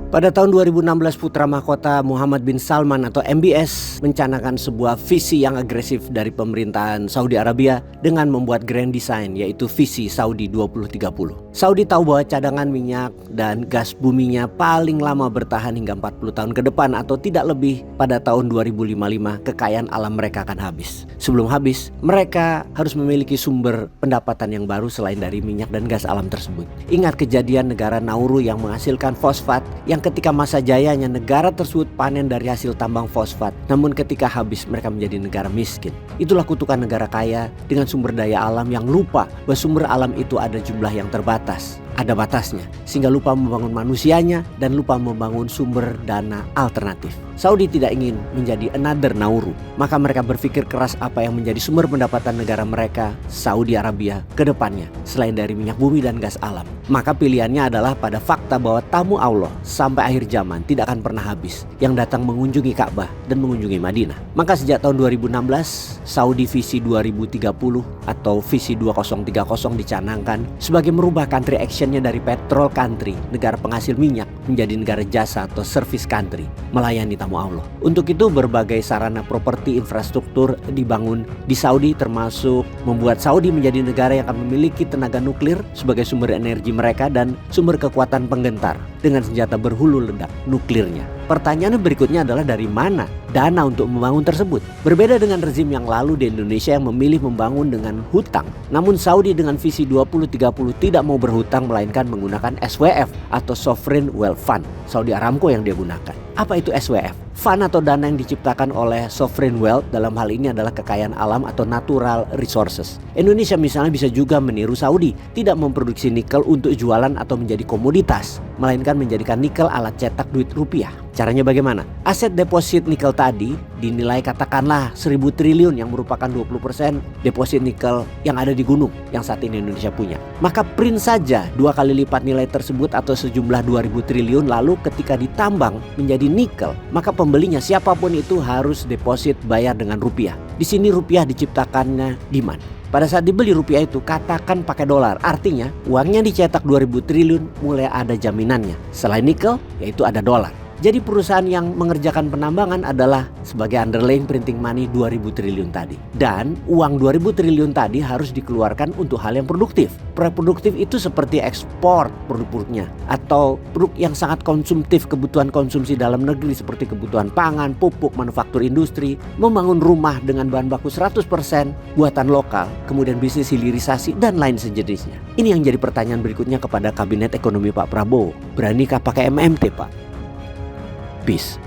Pada tahun 2016, putra mahkota Muhammad bin Salman atau MBS mencanangkan sebuah visi yang agresif dari pemerintahan Saudi Arabia dengan membuat grand design, yaitu visi Saudi 2030. Saudi tahu bahwa cadangan minyak dan gas buminya paling lama bertahan hingga 40 tahun ke depan atau tidak lebih. Pada tahun 2055 kekayaan alam mereka akan habis. Sebelum habis, mereka harus memiliki sumber pendapatan yang baru selain dari minyak dan gas alam tersebut. Ingat kejadian negara Nauru yang menghasilkan fosfat, yang ketika masa jayanya negara tersebut panen dari hasil tambang fosfat, namun ketika habis mereka menjadi negara miskin. Itulah kutukan negara kaya dengan sumber daya alam yang lupa bahwa sumber alam itu ada jumlah yang terbatas, ada batasnya, sehingga lupa membangun manusianya dan lupa membangun sumber dana alternatif. Saudi tidak ingin menjadi another Nauru, maka mereka berpikir keras apa yang menjadi sumber pendapatan negara mereka, Saudi Arabia, ke depannya selain dari minyak bumi dan gas alam. Maka pilihannya adalah pada fakta bahwa tamu Allah sampai akhir zaman tidak akan pernah habis yang datang mengunjungi Ka'bah dan mengunjungi Madinah. Maka sejak tahun 2016, Saudi Visi 2030 atau Visi 2030 dicanangkan sebagai merubah country actionnya dari petrol country, negara penghasil minyak, menjadi negara jasa atau service country, melayani tamu Allah. Untuk itu berbagai sarana properti infrastruktur dibangun di Saudi, termasuk membuat Saudi menjadi negara yang akan memiliki tenaga nuklir sebagai sumber energi mereka dan sumber kekuatan penggentar dengan senjata berhulu ledak nuklirnya. Pertanyaan berikutnya adalah dari mana dana untuk membangun tersebut? Berbeda dengan rezim yang lalu di Indonesia yang memilih membangun dengan hutang. Namun Saudi dengan visi 2030 tidak mau berhutang melainkan menggunakan SWF atau Sovereign Wealth Fund. Saudi Aramco yang dia gunakan. Apa itu SWF? Fund atau dana yang diciptakan oleh sovereign wealth dalam hal ini adalah kekayaan alam atau natural resources. Indonesia misalnya bisa juga meniru Saudi, tidak memproduksi nikel untuk jualan atau menjadi komoditas, melainkan menjadikan nikel alat cetak duit rupiah. Caranya bagaimana? Aset deposit nikel tadi dinilai katakanlah 1.000 triliun yang merupakan 20% deposit nikel yang ada di gunung yang saat ini Indonesia punya. Maka print saja 2 kali lipat nilai tersebut atau sejumlah 2.000 triliun, lalu ketika ditambang menjadi nikel, maka pembelinya siapapun itu harus deposit bayar dengan rupiah. Di sini rupiah diciptakannya demand. Pada saat dibeli rupiah itu katakan pakai dolar, artinya uangnya dicetak 2.000 triliun mulai ada jaminannya. Selain nikel yaitu ada dolar. Jadi perusahaan yang mengerjakan penambangan adalah sebagai underlying printing money 2.000 triliun tadi. Dan uang 2.000 triliun tadi harus dikeluarkan untuk hal yang produktif. Proyek produktif itu seperti ekspor produk-produknya atau produk yang sangat konsumtif, kebutuhan konsumsi dalam negeri seperti kebutuhan pangan, pupuk, manufaktur industri, membangun rumah dengan bahan baku 100% buatan lokal, kemudian bisnis hilirisasi dan lain sejenisnya. Ini yang jadi pertanyaan berikutnya kepada Kabinet Ekonomi Pak Prabowo. Beranikah pakai MMT, Pak? Peace.